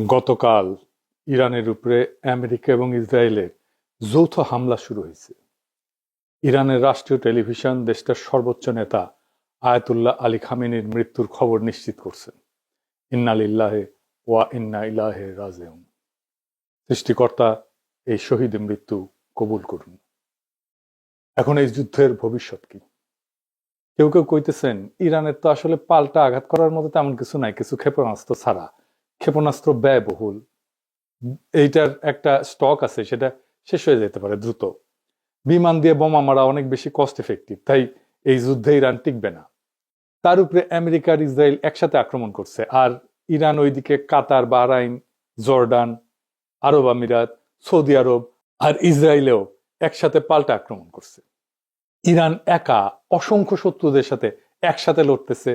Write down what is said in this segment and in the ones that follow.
গতকাল ইরানের উপরে আমেরিকা এবং ইসরায়েলের যৌথ হামলা শুরু হয়েছে। ইরানের রাষ্ট্রীয় টেলিভিশন দেশটার সর্বোচ্চ নেতা আয়াতুল্লাহ আলী খামেনির মৃত্যুর খবর নিশ্চিত করছেন। ইন্না লিল্লাহি ওয়া ইন্না ইলাইহি রাজিউন। সৃষ্টিকর্তা এই শহীদের মৃত্যু কবুল করুন। এখন এই যুদ্ধের ভবিষ্যৎ কি? কেউ কেউ কইতেছেন ইরানের তো আসলে পাল্টা আঘাত করার মতো তেমন কিছু নাই, কিছু ক্ষেপণাস্ত্র ছাড়া। ক্ষেপণাস্ত্র ব্যয়বহুল, এইটার একটা স্টক আছে, সেটা শেষ হয়ে যেতে পারে দ্রুত। বিমান দিয়ে বোমা মারা অনেক বেশি কস্ট এফেক্টিভ, তাই এই যুদ্ধে ইরান টিকবে না। তার উপরে আমেরিকা আর ইসরায়েল একসাথে আক্রমণ করছে, আর ইরান ওইদিকে কাতার, বাহরাইন, জর্ডান, আরব আমিরাত, সৌদি আরব আর ইসরায়েলেও একসাথে পাল্টা আক্রমণ করছে। ইরান একা অসংখ্য শত্রুদের সাথে একসাথে লড়তেছে।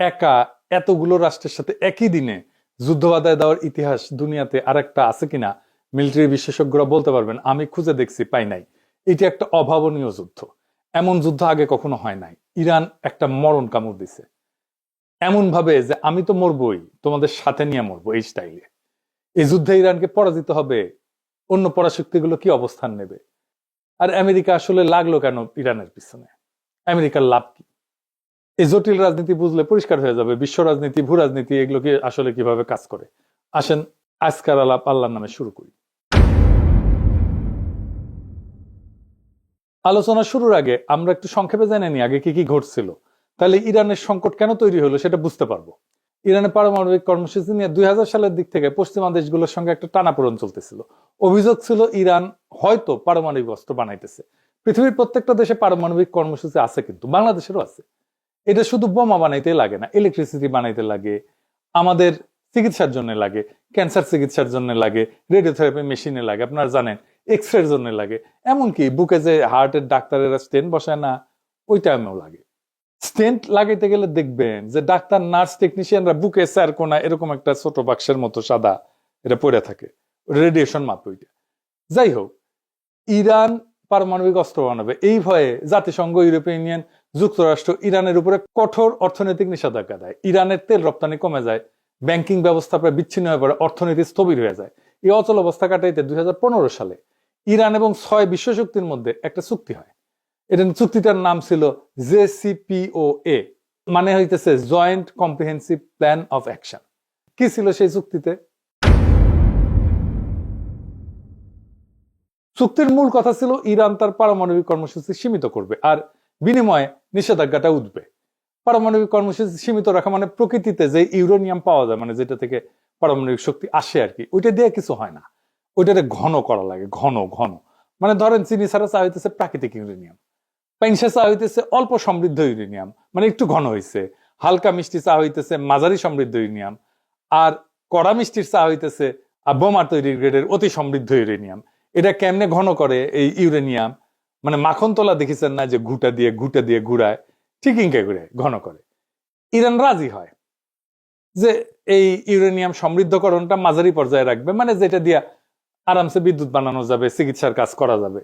একা এতগুলো রাষ্ট্রের সাথে একই দিনে যুদ্ধ বাধায় দেওয়ার ইতিহাস দুনিয়াতে আর একটা আছে কিনা মিলিটারি বিশেষজ্ঞরা বলতে পারবেন। আমি খুঁজে দেখছি, পাই নাই। এটি একটা অভাবনীয় যুদ্ধ, এমন যুদ্ধ আগে কখনো হয় নাই। ইরান একটা মরণ কামড় দিছে, এমন ভাবে যে আমি তো মরবই, তোমাদের সাথে নিয়ে মরবো, এই স্টাইলে। এই যুদ্ধে ইরানকে পরাজিত হবে, অন্য পরাশক্তিগুলো কি অবস্থান নেবে? আর আমেরিকা আসলে লাগলো কেন ইরানের পিছনে? আমেরিকার লাভ কি? এই জটিল রাজনীতি বুঝলে পরিষ্কার হয়ে যাবে বিশ্ব রাজনীতি, ভূ রাজনীতি এগুলো কি আসলে কিভাবে কাজ করে। আসেন আজকার আলাপ আল্লাহর নামে শুরু করি। আলোচনা শুরুর আগে আমরা একটু সংক্ষেপে জেনে নিই আগে কি কি ঘটছিল, তাহলে ইরানের সংকট কেন তৈরি হলো সেটা বুঝতে পারবো। ইরানের পারমাণবিক কর্মসূচি নিয়ে 2000 সালের দিক থেকে পশ্চিমা দেশগুলোর সঙ্গে একটা টানাপোড়েন চলতেছিল। অভিযোগ ছিল ইরান হয়তো পারমাণবিক অস্ত্র বানাইতেছে। পৃথিবীর প্রত্যেকটা দেশে পারমাণবিক কর্মসূচি আছে, কিন্তু বাংলাদেশেরও আছে। এটা শুধু বোমা বানাইতে লাগে না, ইলেকট্রিসিটি বানাইতে লাগে, আমাদের চিকিৎসার জন্য লাগে, ক্যান্সার চিকিৎসার জন্য লাগে, রেডিওথেরাপি মেশিনে লাগে, আপনারা জানেন, এক্সরের জন্য লাগে, এমনকি বুকে যে হার্টের ডাক্তারেরা স্টেন্ট বসায় না, ওই টাইমেও লাগে। স্টেন্ট লাগাইতে গেলে দেখবেন যে ডাক্তার, নার্স, টেকনিশিয়ানরা বুকে স্যারকোনা এরকম একটা ছোট বাক্সের মতো সাদা এটা পড়ে থাকে, রেডিয়েশন মাপে ওইটা। যাই হোক, ইরান পারমাণবিক অস্ত্র বানাবে এই ভয়ে জাতিসংঘ, ইউরোপিয়ান ইউনিয়ন, যুক্তরাষ্ট্র ইরানের উপরে কঠোর অর্থনৈতিক নিষেধাজ্ঞা দেয়। ইরানের তেল রপ্তানি কমে যায়, ব্যাংকিং ব্যবস্থা প্রায় বিচ্ছিন্ন হয়ে পড়ে, অর্থনীতি স্থবির হয়ে যায়। এই অচল অবস্থা কাটাইতে 2015 সালে ইরান এবং 6 বিশ্বশক্তির মধ্যে একটা চুক্তি হয়। এটা চুক্তিটার নাম ছিল JCPOA, মানে হইতেছে joint comprehensive plan of action. কি ছিল সেই চুক্তিতে? চুক্তির মূল কথা ছিল ইরান তার পারমাণবিক কর্মসূচি সীমিত করবে, আর বিনিময়ে নিষেধাজ্ঞাটা উঠবে। পারমাণবিক কর্মসূচি সীমিত রাখা মানে প্রকৃতিতে যে ইউরেনিয়াম পাওয়া যায়, মানে যেটা থেকে পারমাণবিক শক্তি আসে আর কি, ওইটা দিয়ে কিছু হয় না, ওইটাতে ঘন করা লাগে, ঘন ঘন। মানে ধরেন চিনি ছাড়া চা হইতেছে প্রাকৃতিক ইউরেনিয়াম, পাইনসা চা হইতেছে অল্প সমৃদ্ধ ইউরেনিয়াম, মানে একটু ঘন হয়েছে। হালকা মিষ্টি চা হইতেছে মাঝারি সমৃদ্ধ ইউরেনিয়াম, আর কড়া মিষ্টির চা হইতেছে বোমার তৈরি গ্রেডের অতি সমৃদ্ধ ইউরেনিয়াম। এটা কেমনে ঘন করে এই ইউরেনিয়াম? মানে মাখন তোলা দেখেছেন না, যে ঘুটা দিয়ে ঘুরায়, ঠিক ইনকে করে ঘন করে। ইরান রাজি হয় যে এই ইউরেনিয়াম সমৃদ্ধকরণটা মাঝারি পর্যায়ে রাখবে, মানে যেটা দিয়ে আরামসে বিদ্যুৎ বানানো যাবে, চিকিৎসার কাজ করা যাবে।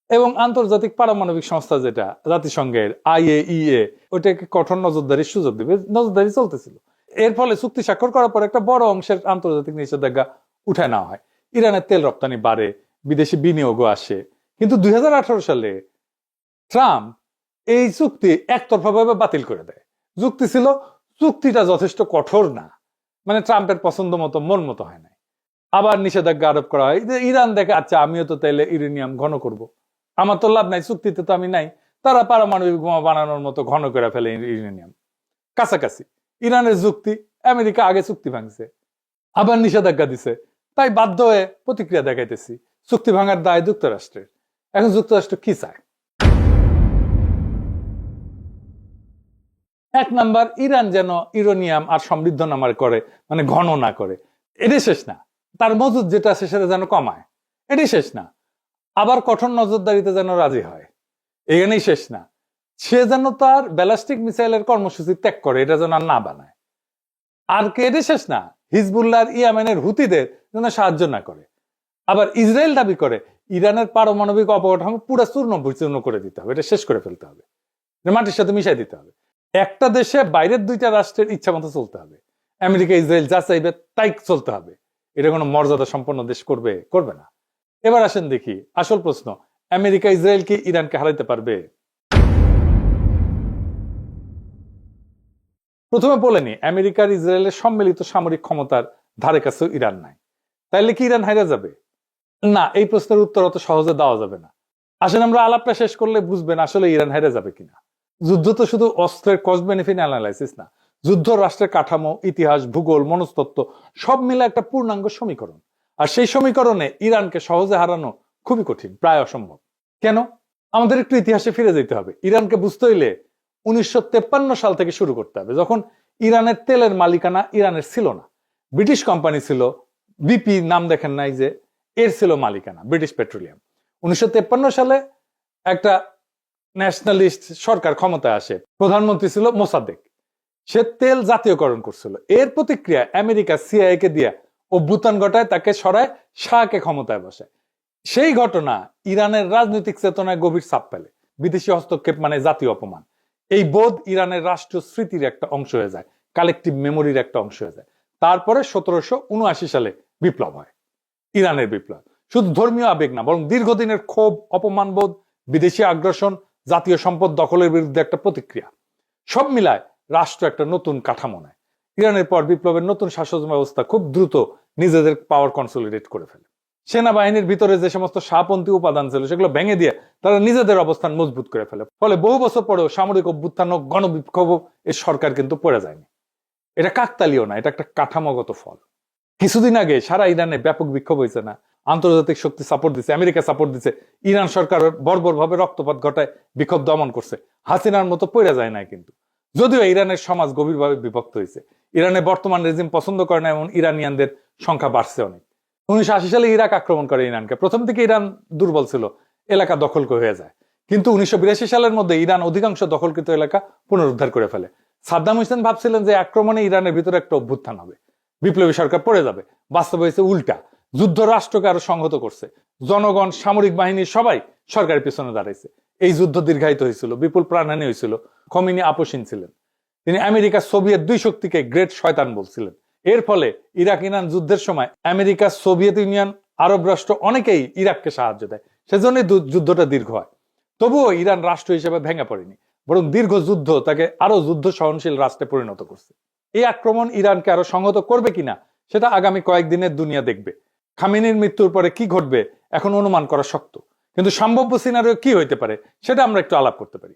এবং আন্তর্জাতিক পারমাণবিক সংস্থা যেটা জাতিসংঘের IAEA, ওইটাকে কঠোর নজরদারির সুযোগ দেবে। নজরদারি চলতেছিল। এর ফলে চুক্তি স্বাক্ষর করার পর একটা বড় অংশের আন্তর্জাতিক নিষেধাজ্ঞা উঠায় নেওয়া হয়। ইরানের তেল রপ্তানি বাড়ে, বিদেশি বিনিয়োগও আসে। কিন্তু 2018 সালে ট্রাম্প এই চুক্তি একতরফাভাবে বাতিল করে দেয়। যুক্তি ছিল চুক্তিটা যথেষ্ট কঠোর না, মানে ট্রাম্পের পছন্দ মতো, মন মতো হয় নাই। আবার নিষেধাজ্ঞা আরোপ করা হয়। ইরান দেখে, আচ্ছা আমিও তো তাইলে ইউরেনিয়াম ঘন করব, আমার তো লাভ নাই, চুক্তিতে তো আমি নাই। তারা পারমাণবিক বোমা বানানোর মতো ঘন করে ফেলে ইউরেনিয়াম। কাছাকাছি ইরানের যুক্তি, আমেরিকা আগে চুক্তি ভাঙছে, আবার নিষেধাজ্ঞা দিছে, তাই বাধ্য হয়ে প্রতিক্রিয়া দেখাইতেছি। চুক্তি ভাঙার দায় যুক্তরাষ্ট্রের। এখন যুক্তরাষ্ট্র কি চায়? এক নাম্বার, ইরান যেন ইউরেনিয়াম আর সমৃদ্ধ নামার করে, মানে ঘন না করে। এটাই শেষ না, তার মজুদ যেটা আছে সেটা যেন কমায়, এটাই শেষ না। আবার কঠোর নজরদারিতে যেন রাজি হয়, এখানেই শেষ না। সে যেন তার ব্যালিস্টিক মিসাইলের কর্মসূচি ত্যাগ করে, এটা যেন আর না বানায়। আর কে, এটাই শেষ না, হিজবুল্লাহ আর ইয়েমেনের হুতিদের যেন সাহায্য না করে। আবার ইসরায়েল দাবি করে ইরানের পারমাণবিক অবকাঠামো পুরো চূর্ণ বিচূর্ণ করে দিতে হবে, এটা শেষ করে ফেলতে হবে, মাটির সাথে মিশাই দিতে হবে। একটা দেশে বাইরের দুইটা রাষ্ট্রের ইচ্ছা মতো চলতে হবে। আমেরিকা ইসরায়েল যা চাইবে তাই চলতে হবে, এটা কোনো মর্যাদা সম্পন্ন দেশ করবে না। এবার আসেন দেখি আসল প্রশ্ন, আমেরিকা ইসরায়েল কি ইরানকে হারাইতে পারবে? প্রথমে বলেনি আমেরিকার ইসরায়েলের সম্মিলিত সামরিক ক্ষমতার ধারে কাছেও ইরান নাই, তাইলে কি ইরান হারা যাবে? না, এই প্রশ্নের উত্তর অত সহজে দেওয়া যাবে না। আসেন আমরা আলাপটা শেষ করলে বুঝবেন আসলে ইরান হেরে যাবে কিনা। যুদ্ধ তো শুধু অস্ত্রের কস্ট বেনিফিট অ্যানালাইসিস না, যুদ্ধ রাষ্ট্রের কাঠামো, ইতিহাস, ভূগোল, মনস্তত্ত্ব সব মিলে একটা পূর্ণাঙ্গ সমীকরণ। আর সেই সমীকরণে ইরানকে সহজে হারানো খুবই কঠিন, প্রায় অসম্ভব। কেন? আমাদের একটু ইতিহাসে ফিরে যেতে হবে। ইরানকে বুঝতে হইলে 1953 সাল থেকে শুরু করতে হবে, যখন ইরানের তেলের মালিকানা ইরানের ছিল না, ব্রিটিশ কোম্পানি ছিল। বিপি নাম দেখেন নাই যে, এর ছিল মালিকানা ব্রিটিশ পেট্রোলিয়াম। 1953 সালে একটা ন্যাশনালিস্ট সরকার ক্ষমতায় আসে, প্রধানমন্ত্রী ছিল মোসাদ্দেক। সে তেল জাতীয়করণ করছিল। এর প্রতিক্রিয়া আমেরিকা সিআইএ কে দিয়া অভ্যুত্থান ঘটায়, তাকে সরায়, শাহকে ক্ষমতায় বসায়। সেই ঘটনা ইরানের রাজনৈতিক চেতনায় গভীর ছাপ ফেলে। বিদেশি হস্তক্ষেপ মানে জাতীয় অপমান। এই বোধ ইরানের রাষ্ট্র স্মৃতির একটা অংশ হয়ে যায়, কালেকটিভ মেমোরির একটা অংশ হয়ে যায়। তারপরে 1779 সালে বিপ্লব হয়, ইরানের বিপ্লব। শুধু ধর্মীয় আবেগ না, বরং দীর্ঘদিনের ক্ষোভ, অপমানবোধ, বিদেশি আগ্রাসন, জাতীয় সম্পদ দখলের বিরুদ্ধে একটা প্রতিক্রিয়া, সব মিলায় রাষ্ট্র একটা নতুন কাঠামো নেয়। ইরানের পর বিপ্লবের নতুন শাসন ব্যবস্থা খুব দ্রুত নিজেদের পাওয়ার কনসোলিডেট করে ফেলে। সেনাবাহিনীর ভিতরে যে সমস্ত শাহপন্থী উপাদান ছিল সেগুলো ভেঙে দিয়ে তারা নিজেদের অবস্থান মজবুত করে ফেলে। ফলে বহু বছর পরেও সামরিক অভ্যুত্থান ও গণবিক্ষোভ এই সরকার কিন্তু পড়ে যায়নি। এটা কাকতালীয় না, এটা একটা কাঠামোগত ফল। কিছুদিন আগে সারা ইরানে ব্যাপক বিক্ষোভ হয়েছে না? আন্তর্জাতিক শক্তি সাপোর্ট দিচ্ছে, আমেরিকা সাপোর্ট দিচ্ছে, ইরান সরকার বর্বর ভাবে রক্তপাত ঘটায় বিক্ষোভ দমন করছে। হাসিনার মতো পড়ে যায় নাই কিন্তু। যদিও ইরানের সমাজ গভীরভাবে বিভক্ত হয়েছে, ইরানের বর্তমান রেজিম পছন্দ করে না এমন ইরানিয়ানদের সংখ্যা বাড়ছে অনেক। 1980 সালে ইরাক আক্রমণ করে ইরানকে। প্রথম থেকে ইরান দুর্বল ছিল, এলাকা দখল হয়ে যায়। কিন্তু 1982 সালের মধ্যে ইরান অধিকাংশ দখলকৃত এলাকা পুনরুদ্ধার করে ফেলে। সাদ্দাম হোসেন ভাবছিলেন যে আক্রমণে ইরানের ভিতরে একটা অভ্যুত্থান হবে, বিপ্লবী সরকার পড়ে যাবে। বাস্তবে হয়েছে উল্টা। যুদ্ধ রাষ্ট্রকে আরো সংহত করছে। জনগণ, সামরিক বাহিনী সবাই সরকারের পিছনে দাঁড়াইছে। এই যুদ্ধ দীর্ঘায়িত হয়েছিল, বিপুল প্রাণহানি হয়েছিল। খমিনি আপোষহীন ছিলেন। তিনি আমেরিকা সোভিয়েত দুই শক্তিকে গ্রেট শয়তান বলছিলেন। এর ফলে ইরাক ইরান যুদ্ধের সময় আমেরিকা, সোভিয়েত ইউনিয়ন, আরব রাষ্ট্র অনেকেই ইরাককে সাহায্য দেয়। সেজন্য যুদ্ধটা দীর্ঘ হয়। তবুও ইরান রাষ্ট্র হিসেবে ভেঙে পড়েনি, বরং দীর্ঘ যুদ্ধ তাকে আরো যুদ্ধ সহনশীল রাষ্ট্রে পরিণত করছে। এই আক্রমণ ইরানকে আরো সংহত করবে কিনা সেটা আগামী কয়েকদিনের দুনিয়া দেখবে। খামেনির মৃত্যুর পরে কি ঘটবে এখন অনুমান করা শক্ত, কিন্তু সম্ভাব্য সিনারিও কি হইতে পারে সেটা আমরা একটু আলাপ করতে পারি।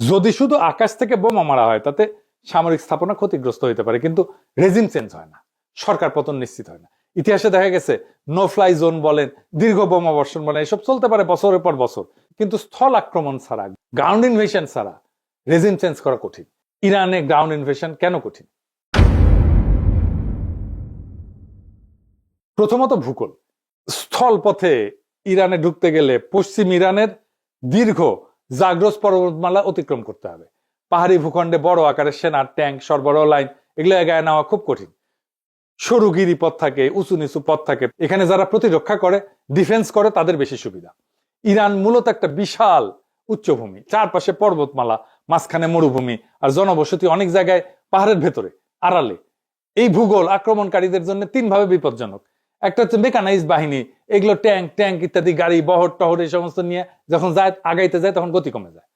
যদি শুধু আকাশ থেকে বোমা মারা হয় তাতে সামরিক স্থাপনা ক্ষতিগ্রস্ত হইতে পারে, কিন্তু রেজিম চেঞ্জ হয় না, সরকার পতন নিশ্চিত হয় না। ইতিহাসে দেখা গেছে নো ফ্লাই জোন বলেন, দীর্ঘ বোমা বর্ষণ বলেন, এসব চলতে পারে বছরের পর বছর, কিন্তু স্থল আক্রমণ ছাড়া, গ্রাউন্ড ইনভেশন ছাড়া রেজিম চেঞ্জ করা কঠিন। ইরানে গ্রাউন্ড ইনভেশন কেন কঠিন? প্রথমত ভূগোল। স্থল পথে ইরানে ঢুকতে গেলে পশ্চিম ইরানের দীর্ঘ জাগ্রস পর্বতমালা অতিক্রম করতে হবে। পাহাড়ি ভূখণ্ডে বড় আকারের সেনা, ট্যাঙ্ক, সরবরাহ লাইন এগুলো এগায় নেওয়া খুব কঠিন। সরু গিরিপথ থাকে, উঁচু নিচু পথ থাকে। এখানে যারা প্রতিরক্ষা করে, ডিফেন্স করে, তাদের বেশি সুবিধা। ইরান মূলত একটা বিশাল উচ্চভূমি, চারপাশে পর্বতমালা, মাঝখানে মরুভূমি, আর জনবসতি অনেক জায়গায় পাহাড়ের ভেতরে, আড়ালে। এই ভূগোল আক্রমণকারীদের জন্য তিন ভাবে বিপজ্জনক। একটা হচ্ছে মেকানাইজ বাহিনী, এগুলো ট্যাঙ্ক ইত্যাদি, গাড়ি, বহর টহর এই সমস্ত নিয়ে যখন যায়, আগাইতে যায়, তখন গতি কমে যায়।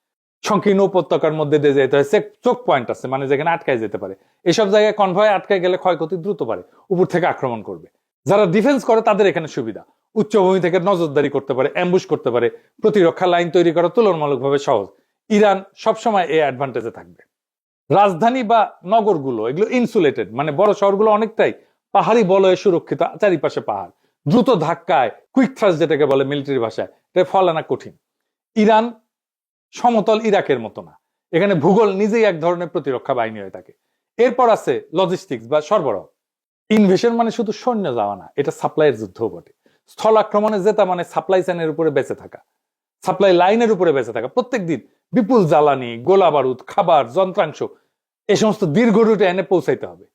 সংকীর্ণ উপত্যকার মধ্যে দিয়ে যেতে হয়, চোক পয়েন্ট আছে, মানে যেখানে আটকায় যেতে পারে। এসব জায়গায় কনভয় আটকায় গেলে ক্ষয়ক্ষতি দ্রুত পারে, উপর থেকে আক্রমণ করবে। যারা ডিফেন্স করে তাদের এখানে সুবিধা, উচ্চভূমি থেকে নজরদারি করতে পারে, অ্যাম্বুশ করতে পারে, প্রতিরক্ষা লাইন তৈরি করা তুলনামূলকভাবে সহজ। ইরান সবসময় এই অ্যাডভান্টেজে থাকবে। রাজধানী বা নগরগুলো এগুলো ইনসুলেটেড, মানে বড় শহরগুলো অনেকটাই পাহাড়ি বলয়ে সুরক্ষিত, চারিপাশে পাহাড়। দ্রুত ধাক্কায়, কুইক থ্রাস্ট যেটাকে বলে মিলিটারি ভাষায়, এটা ফল আনা কঠিন। ইরান সমতল ইরাকের মতো না, এখানে ভূগোল নিজেই এক ধরনের প্রতিরক্ষা বাহিনী হয়ে থাকে। এরপর আছে লজিস্টিক্স বা সরবরাহ। ইনভেশন মানে শুধু সৈন্য যাওয়া না, এটা সাপ্লাইয়ের যুদ্ধও বটে। স্থল আক্রমণে জেতা মানে সাপ্লাই চেনের উপরে বেঁচে থাকা, সাপ্লাই লাইনের উপরে বেঁচে থাকা। প্রত্যেক দিন বিপুল জ্বালানি, গোলা বারুদ, খাবার, যন্ত্রাংশ এই সমস্ত দীর্ঘ রুটে এনে পৌঁছাইতে হবে।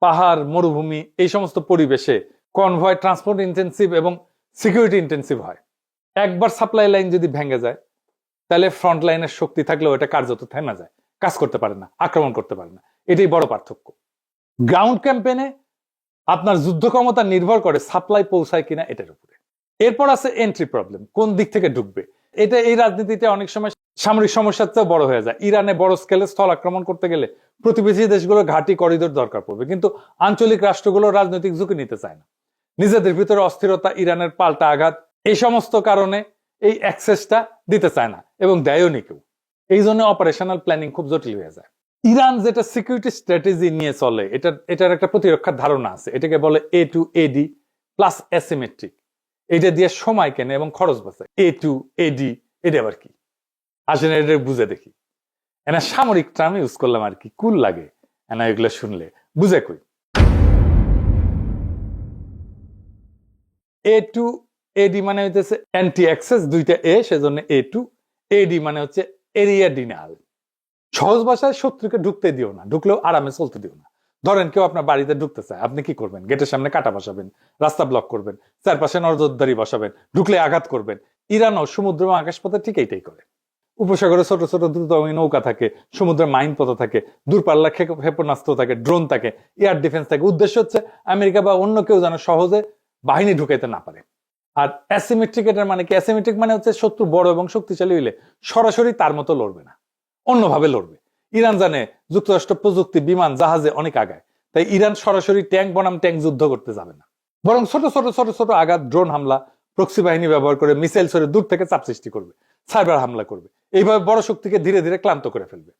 পাহাড়, মরুভূমি এই সমস্ত পরিবেশে কনভয় ট্রান্সপোর্ট ইন্টেন্সিভ এবং সিকিউরিটি ইন্টেন্সিভ হয়। একবার সাপ্লাই লাইন যদি ভেঙে যায়, তাহলে ফ্রন্ট লাইনের শক্তি থাকলেও এটা কার্যত থেমে যায়, কাজ করতে পারে না, আক্রমণ করতে পারে না। এটাই বড় পার্থক্য। গ্রাউন্ড ক্যাম্পেনে আপনার যুদ্ধ ক্ষমতা নির্ভর করে সাপ্লাই পৌঁছায় কিনা এটার উপরে। এরপর আছে এন্ট্রি প্রবলেম, কোন দিক থেকে ঢুকবে। এটা এই রাজনীতিতে অনেক সময় সামরিক সমস্যার চেয়েও বড় হয়ে যায়। ইরানে বড় স্কেলে স্থল আক্রমণ করতে গেলে প্রতিবেশী দেশগুলোর ঘাঁটি করিডোর দরকার পড়বে, কিন্তু আঞ্চলিক রাষ্ট্রগুলো রাজনৈতিক ঝুঁকি নিতে চায় না। নিজেদের ভিতরে অস্থিরতা, ইরানের পাল্টা আঘাত, এই সমস্ত কারণে এই অ্যাক্সেসটা দিতে চায় না এবং দেয়ও নি কেউ। এই জন্য অপারেশনাল প্ল্যানিং খুব জটিল হয়ে যায়। ইরান যেটা সিকিউরিটি স্ট্র্যাটেজি নিয়ে চলে, এটার একটা প্রতিরক্ষার ধারণা আছে। এটাকে বলে এ টু এডি প্লাস অ্যাসিমেট্রিক। এটা দিয়ে সময় কেনে এবং খরচ বাঁচে। এ টু এডি এটা আবার কি আসলে এটা বুঝে দেখি। এনা সামরিক টার্ম ইউজ করলাম আর কি, কুল লাগে এনা এগুলো শুনলে, বুঝে কই। এ টু এডি মানে হইতেছে অ্যান্টি অ্যাক্সেস, দুইটা এ, সেজন্য এ টু এডি মানে হচ্ছে এরিয়া ডিনাল। সহজ ভাষায় শত্রুকে ঢুকতে দিও না, ঢুকলেও আরামে চলতে দিও না। ধরেন কেউ আপনার বাড়িতে ঢুকতে চায়, আপনি কি করবেন? গেটের সামনে কাটা বসাবেন, রাস্তা ব্লক করবেন, চারপাশে নজরদারি বসাবেন, ঢুকলে আঘাত করবেন। ইরানও সমুদ্র এবং আকাশপথে ঠিক এইটাই করে। উপসাগরে ছোট ছোট দ্রুতগামী নৌকা থাকে, সমুদ্রের মাইন পথ থাকে, দূরপাল্লা ক্ষেপণাস্ত্র থাকে, ড্রোন থাকে, এয়ার ডিফেন্স থাকে। উদ্দেশ্য হচ্ছে আমেরিকা বা অন্য কেউ যেন সহজে বাহিনী ঢুকাইতে না পারে। আর অ্যাসিমেট্রিক, এটার মানে কি? অ্যাসিমেট্রিক মানে হচ্ছে শত্রু বড় এবং শক্তিশালী হইলে সরাসরি তার মতো লড়বে না, অন্যভাবে লড়বে। ইরান জানে যুক্তরাষ্ট্র প্রযুক্তি, বিমান, জাহাজে অনেক আগায়, তাই ইরান সরাসরি ট্যাঙ্ক বনাম ট্যাঙ্ক যুদ্ধ করতে যাবে না, বরং ছোট ছোট ছোট ছোট আঘাত, ড্রোন হামলা, প্রক্সি বাহিনী ব্যবহার করে মিসাইল ছড়ে দূর থেকে চাপ সৃষ্টি করবে, সাইবার হামলা করবে। এইভাবে বড় শক্তিকে ধীরে ধীরে ক্লান্ত করে ফেলবে।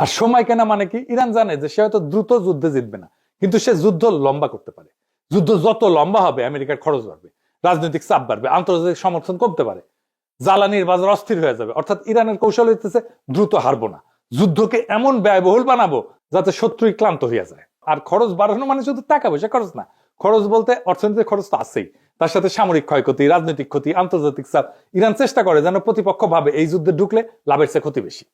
আর সময় কেনা মানে কি? ইরান জানে যে সে হয়তো দ্রুত যুদ্ধে জিতবে না, কিন্তু সে যুদ্ধ লম্বা করতে পারে। যুদ্ধ যত লম্বা হবে আমেরিকার খরচ বাড়বে, রাজনৈতিক চাপ বাড়বে, আন্তর্জাতিক সমর্থন কমতে পারে, জ্বালানির বাজার অস্থির হয়ে যাবে। অর্থাৎ ইরানের কৌশল হইতেছে দ্রুত হারবো না, যুদ্ধকে এমন ব্যয়বহুল বানাবো যাতে শত্রুই ক্লান্ত হইয়া যায়। আর খরচ বাড়ানো মানে শুধু টাকা পয়সা খরচ না, খরচ বলতে অর্থনৈতিক খরচ তো আছেই, তার সাথে সামরিক ক্ষয়ক্ষতি, রাজনৈতিক ক্ষতি, আন্তর্জাতিক চাপ। ইরান চেষ্টা করে যেন প্রতিপক্ষ ভাবে এই যুদ্ধে ঢুকলে লাভের চেয়ে ক্ষতি বেশি।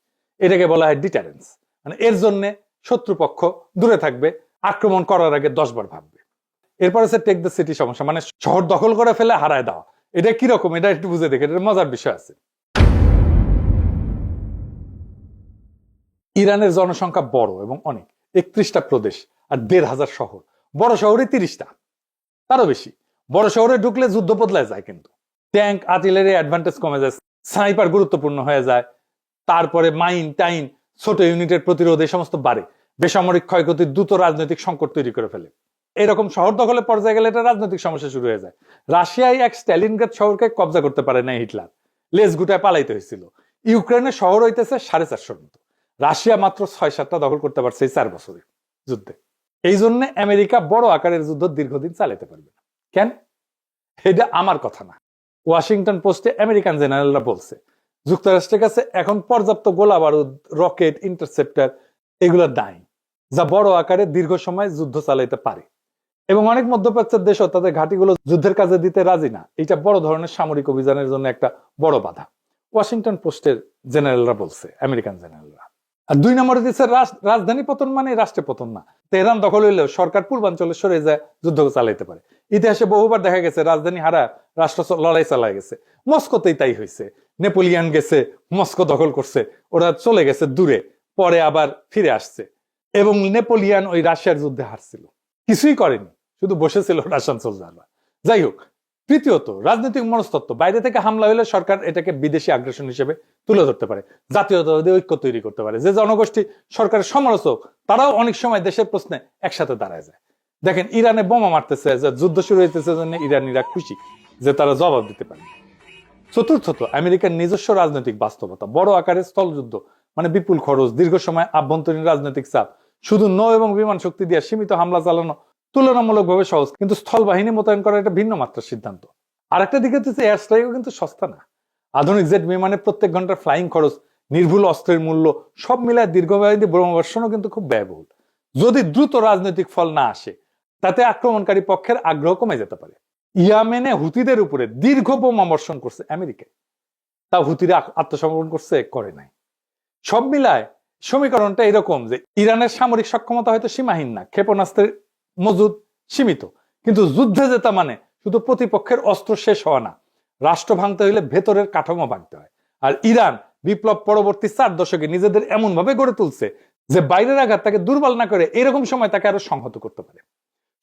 এটাকে বলা হয় ডিটারেন্স। মানে এর জন্য শত্রুপক্ষ দূরে থাকবে, আক্রমণ করার আগে 10 বার ভাববে। এরপর হচ্ছে টেক দ্য সিটি সমস্যা, মানে শহর দখল করে ফেলে হারায় দেওয়া। এটা কিরকম, এটা একটু বুঝে দেখে, এটা মজার বিষয় আছে। ইরানের জনসংখ্যা বড় এবং অনেক, 31টা প্রদেশ আর 1,500 শহর। বড় শহরে 30টা, তারও বেশি। বড় শহরে ঢুকলে যুদ্ধ বদলায় যায়, কিন্তু ট্যাঙ্ক, আর্টিলারি অ্যাডভান্টেজ কমে যায়, স্নাইপার গুরুত্বপূর্ণ হয়ে যায়, তারপরে মাইন টাইন, ছোট ইউনিটের প্রতিরোধ, এই সমস্ত বাড়ে। বেসামরিক ক্ষয়ক্ষতি দ্রুত রাজনৈতিক সংকট তৈরি করে ফেলে। এরকম শহর দখলের পর্যায়ে গেলে এটা রাজনৈতিক সমস্যা শুরু হয়ে যায়। রাশিয়ায় এক স্ট্যালিনগ্রাদ শহরকে কবজা করতে পারে না হিটলার, লেজ গুটায় পালাইতে হয়েছিল। ইউক্রেনের শহর হইতেছে 450 মতো, রাশিয়া মাত্র 6-7টা দখল করতে পারছে এই 4 বছরে যুদ্ধে। এই জন্য আমেরিকা বড় আকারের যুদ্ধ দীর্ঘদিন চালাতে পারবে না। কেন? এটা আমার কথা না, ওয়াশিংটন পোস্টে আমেরিকান জেনারেলরা বলছে যুক্তরাষ্ট্রের কাছে এখন পর্যাপ্ত গোলা বারুদ, রকেট, ইন্টারসেপ্টার এগুলো নাই, যা বড় আকারে দীর্ঘ সময় যুদ্ধ চালাইতে পারে। এবং অনেক মধ্যপ্রাচ্যের দেশও তাদের ঘাঁটিগুলো যুদ্ধের কাজে দিতে রাজি না। এটা বড় ধরনের সামরিক অভিযানের জন্য একটা বড় বাধা, ওয়াশিংটন পোস্টের জেনারেলরা বলছে, আমেরিকান জেনারেলরা। আর 2 নম্বরে দিচ্ছে রাজধানী পতন মানে রাষ্ট্রে পতন না। তেহরান দখল হইলেও সরকার পূর্বাঞ্চলে সরে যায়, যুদ্ধ চালাইতে পারে। ইতিহাসে বহুবার দেখা গেছে রাজধানী হারা রাষ্ট্র লড়াই চালায় গেছে। মস্কোতেই তাই হয়েছে, নেপোলিয়ান গেছে, মস্কো দখল করছে, ওরা চলে গেছে দূরে, পরে আবার ফিরে আসছে। এবং নেপোলিয়ান ওই রাশিয়ার যুদ্ধে হারছিল, কিছুই করেনি, শুধু বসেছিল রাশিয়ান সোলজাররা। যাই হোক, তৃতীয়ত রাজনৈতিক মনস্তত্ত্ব। বাইরে থেকে হামলা হলে সরকার এটাকে বিদেশি আগ্রাসন হিসেবে তুলে ধরতে পারে, জাতীয়তাবাদী ঐক্য তৈরি করতে পারে। যে জনগোষ্ঠী সরকারের সমালোচক তারাও অনেক সময় দেশের প্রশ্নে একসাথে দাঁড়ায় যায়। দেখেন ইরানে বোমা মারতেছে, যুদ্ধ শুরু হইতেছে, জন্য ইরানিরা খুশি যে তারা জবাব দিতে পারে। চতুর্থত আমেরিকার নিজস্ব রাজনৈতিক বাস্তবতা। বড় আকারের স্থলযুদ্ধ মানে বিপুল খরচ, দীর্ঘ সময় আভ্যন্তরীণ রাজনৈতিক চাপ। শুধু নৌ এবং বিমান শক্তি দিয়ে সীমিত হামলা চালানো তুলনামূলকভাবে সহজ, কিন্তু স্থল বাহিনী মোতায়েন করা একটা ভিন্ন মাত্রার সিদ্ধান্ত। আর একটা দিকে হচ্ছে এয়ার স্ট্রাইকও কিন্তু সস্তা না। আধুনিক জেট বিমানের প্রত্যেক ঘন্টার ফ্লাইং খরচ, নির্ভুল অস্ত্রের মূল্য, সব মিলায় দীর্ঘমেয়াদী বোমাবর্ষণও কিন্তু খুব ব্যয়বহুল। যদি দ্রুত রাজনৈতিক ফল না আসে, তাতে আক্রমণকারী পক্ষের আগ্রহ কমে যেতে পারে। ইয়ামেনে হুতিদের উপরে দীর্ঘ বোমাবর্ষণ করছে আমেরিকায়, তা হুতিরা আত্মসমর্পণ করছে? করে নাই। সব মিলায় সমীকরণটা এরকম যে ইরানের সামরিক সক্ষমতা হয়তো সীমাহীন না, ক্ষেপণাস্ত্রের মজুদ সীমিত, কিন্তু যুদ্ধে জেতা মানে শুধু প্রতিপক্ষের অস্ত্র শেষ হওয়া না, রাষ্ট্র ভাঙতে হইলে ভেতরের কাঠামো ভাঙতে হয়। আর ইরান বিপ্লব পরবর্তী 4 দশকে নিজেদের এমন ভাবে গড়ে তুলছে যে বাইরের আঘাত তাকে দুর্বল না করে এরকম সময় তাকে আরো সংহত করতে পারে।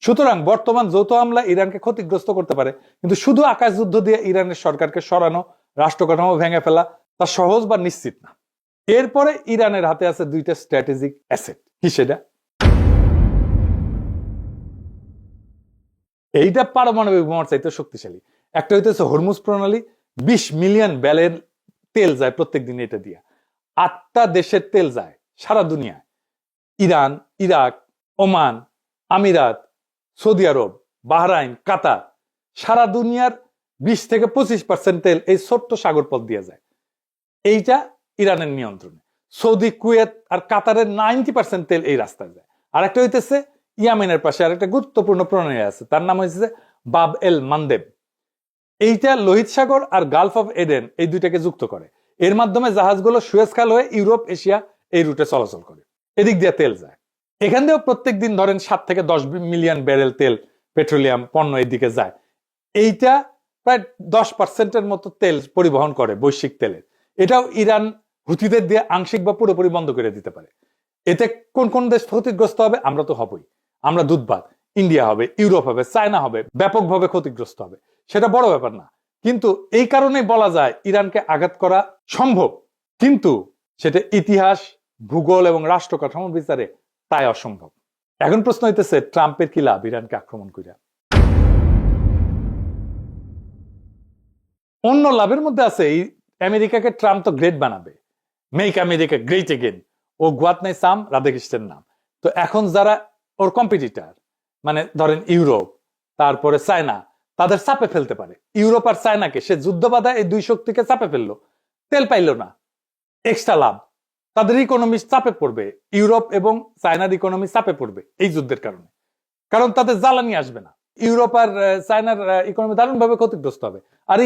সুতরাং বর্তমান যৌথ হামলা ইরানকে ক্ষতিগ্রস্ত করতে পারে, কিন্তু শুধু আকাশ যুদ্ধ দিয়ে ইরানের সরকারকে সরানো, রাষ্ট্র কাঠামো ভেঙে ফেলা তা সহজ বা নিশ্চিত না। এরপরে ইরানের হাতে আছে 2টা স্ট্র্যাটেজিক অ্যাসেট। কি সেটা? এইটা পারমাণবিক বোমার চাইতে শক্তিশালী। একটা হইতেছে হরমুজ প্রণালী, 20 মিলিয়ন ব্যারেল তেল যায় প্রত্যেক দিন এটা দিয়া। 8টা দেশের তেল যায় সারা দুনিয়ায়, ইরান, ইরাক, ওমান, আমিরাত, সৌদি আরব, বাহরাইন, কাতার, সারা দুনিয়ার 20 থেকে 25% তেল এই ছোট্ট সাগর পথ দিয়ে যায়। এইটা ইরানের নিয়ন্ত্রণে। সৌদি, কুয়েত আর কাতারের 90% তেল এই রাস্তায় যায়। আর একটা হইতেছে ইয়ামেনের পাশে আর একটা গুরুত্বপূর্ণ প্রণালী আছে, তার নাম হয়েছে বাব এল মানদেব। এইটা লোহিত সাগর আর গালফ অফ এডেন এই দুইটাকে যুক্ত করে। এর মাধ্যমে জাহাজগুলো সুয়েজ খাল হয়ে ইউরোপ, এশিয়া এই রুটে চলাচল করে। এদিক দিয়ে তেল যায়। এখান দিয়েও প্রত্যেক দিন ধরেন 7 থেকে 10 মিলিয়ন ব্যারেল তেল, পেট্রোলিয়াম পণ্য এইদিকে যায়। এইটা প্রায় 10%-এর মতো তেল পরিবহন করে বৈশ্বিক তেলের। এটাও ইরান হুথিদের দিয়ে আংশিক বা পুরোপুরি বন্ধ করে দিতে পারে। এতে কোন কোন দেশ ক্ষতিগ্রস্ত হবে? আমরা তো হবই, আমরা দুধবাদ। ইন্ডিয়া হবে, ইউরোপ হবে, চায়না হবে, ব্যাপকভাবে ক্ষতিগ্রস্ত হবে। সেটা বড় ব্যাপার না, কিন্তু এই কারণেই বলা যায় ইরানকে আঘাত করা সম্ভব, কিন্তু সেটা ইতিহাস, ভূগোল এবং রাষ্ট্র কাঠামো বিচারে তাই অসম্ভব। এখন প্রশ্ন হইতেছে ট্রাম্পের কি লাভ ইরানকে আক্রমণ কইরা? অন্য লাভের মধ্যে আছে আমেরিকাকে ট্রাম্প তো গ্রেট বানাবে, মেক আমেরিকা গ্রেট এগেন। ও গুয়াতনাই সাম রাধাকৃষ্ণের নাম। তো এখন যারা ওর কম্পিটিটর, মানে ধরেন ইউরোপ, তারপরে চায়না, তাদের চাপে ফেলতে পারে। ইউরোপ আর চায়নাকে সে যুদ্ধ বাধা এই দুই শক্তিকে চাপে ফেললো, তেল পাইলো না, এক্সট্রা লাভ। তাদের ইকোনমি চাপে পড়বে, ইউরোপ এবং চায়নার ইকোনমি চাপে পড়বে এই যুদ্ধের কারণে, কারণ তাদের জ্বালানি আসবে না। ইউরোপ আর চায়নার ইকোনমি দারুণভাবে ক্ষতিগ্রস্ত হবে। আর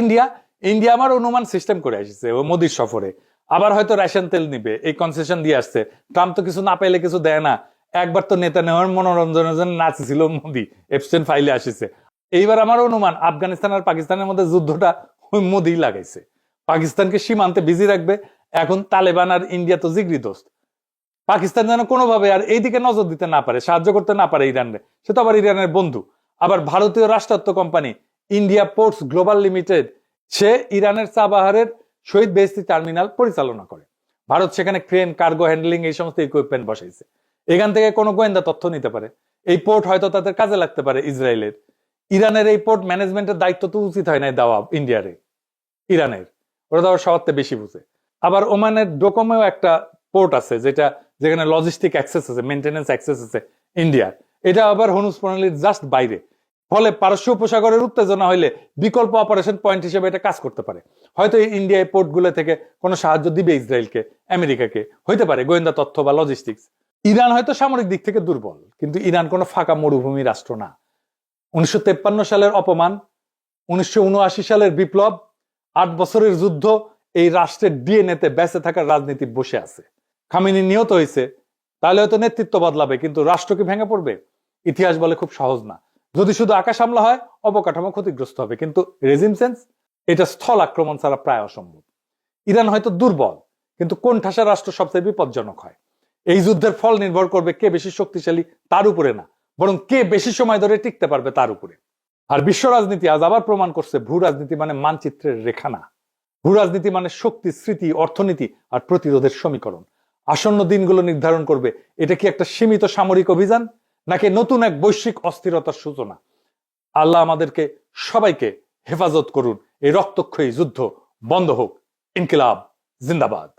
ইন্ডিয়া আমার অনুমান সিস্টেম করে আসছে ও মোদির সফরে, আবার হয়তো রাশিয়ান তেল নিবে, এই কনসেশন দিয়ে আসছে। ট্রাম্প তো কিছু না পাইলে কিছু দেয় না। একবার তো নেতা নেওয়ার মনোরঞ্জনের জন্য নাচছিল মোদি, এপস্টেইন ফাইলে আসিছে। এইবার আমার অনুমান আফগানিস্তান আর পাকিস্তানের মধ্যে যুদ্ধটা ওই মোদি লাগাইছে, পাকিস্তানকে সীমান্তে বিজি রাখবে। এখন তালেবান আর ইন্ডিয়া তো জিগরি দোস্ত, পাকিস্তান যেন কোনোভাবে আর এইদিকে নজর দিতে না পারে, সাহায্য করতে না পারে ইরানরে। সে তো আবার ইরানের বন্ধু। আবার ভারতীয় রাষ্ট্রায়ত্ত company India ports global limited, সে ইরানের চাবাহারের শহীদ বেহেশতি টার্মিনাল পরিচালনা করে। ভারত সেখানে ক্রেন, কার্গো হ্যান্ডলিং এই সমস্ত ইকুইপমেন্ট বসাইছে। এখান থেকে কোনো গোয়েন্দা তথ্য নিতে পারে। এই পোর্ট হয়তো তাদের কাজে লাগতে পারে ইসরায়েলের। ইরানের এই পোর্ট ম্যানেজমেন্টের দায়িত্ব তো উচিত হয় নাই দেওয়া ইন্ডিয়ারে, ইরানের। ওরা তো আবার সবার বেশি বুঝে। আবার ওমানের ডোকোমেও একটা পোর্ট আছে যেখানে লজিস্টিক অ্যাক্সেস আছে, মেনটেন্যান্স অ্যাক্সেস আছে ইন্ডিয়ার। এটা আবার হরমুজ প্রণালীর জাস্ট বাইরে। ফলে পারস্য উপসাগরের উত্তেজনা হইলে বিকল্প অপারেশন পয়েন্ট হিসেবে এটা কাজ করতে পারে। হয়তো ইন্ডিয়া এই পোর্টগুলো থেকে কোনো সাহায্য দিবে ইসরায়েলকে, আমেরিকাকে, হইতে পারে গোয়েন্দা তথ্য বা লজিস্টিক্স। ইরান হয়তো সামরিক দিক থেকে দুর্বল, কিন্তু ইরান কোনো ফাঁকা মরুভূমি রাষ্ট্র না। 1953 সালের অপমান, 1979 সালের বিপ্লব, 8 বছরের যুদ্ধ এই রাষ্ট্রের ডিএনএতে বেঁচে থাকার রাজনীতি বসে আছে। খামেনি নিহত হয়েছে, তাহলে হয়তো নেতৃত্ব বদলাবে, কিন্তু রাষ্ট্র কি ভেঙে পড়বে? ইতিহাস বলে খুব সহজ না। যদি শুধু আকাশ হামলা হয় অবকাঠামো ক্ষতিগ্রস্ত হবে, কিন্তু রেজিম চেঞ্জ এটা স্থল আক্রমণ ছাড়া প্রায় অসম্ভব। ইরান হয়তো দুর্বল, কিন্তু কোন ঠাসা রাষ্ট্র সবচেয়ে বিপজ্জনক হয়? এই যুদ্ধের ফল নির্ভর করবে কে বেশি শক্তিশালী তার উপরে না, বরং কে বেশি সময় ধরে টিকতে পারবে তার উপরে। আর বিশ্ব রাজনীতি আজ আবার প্রমাণ করছে ভূ রাজনীতি মানে মানচিত্রের রেখা না। ভূ রাজনীতি মানে শক্তি, স্মৃতি, অর্থনীতি আর প্রতিরোধের সমীকরণ। আসন্ন দিনগুলো নির্ধারণ করবে এটা কি একটা সীমিত সামরিক অভিযান নাকি নতুন এক বৈশ্বিক অস্থিরতার সূচনা। আল্লাহ আমাদেরকে সবাইকে হেফাজত করুন। এই রক্তক্ষয়ী যুদ্ধ বন্ধ হোক। ইনকিলাব জিন্দাবাদ।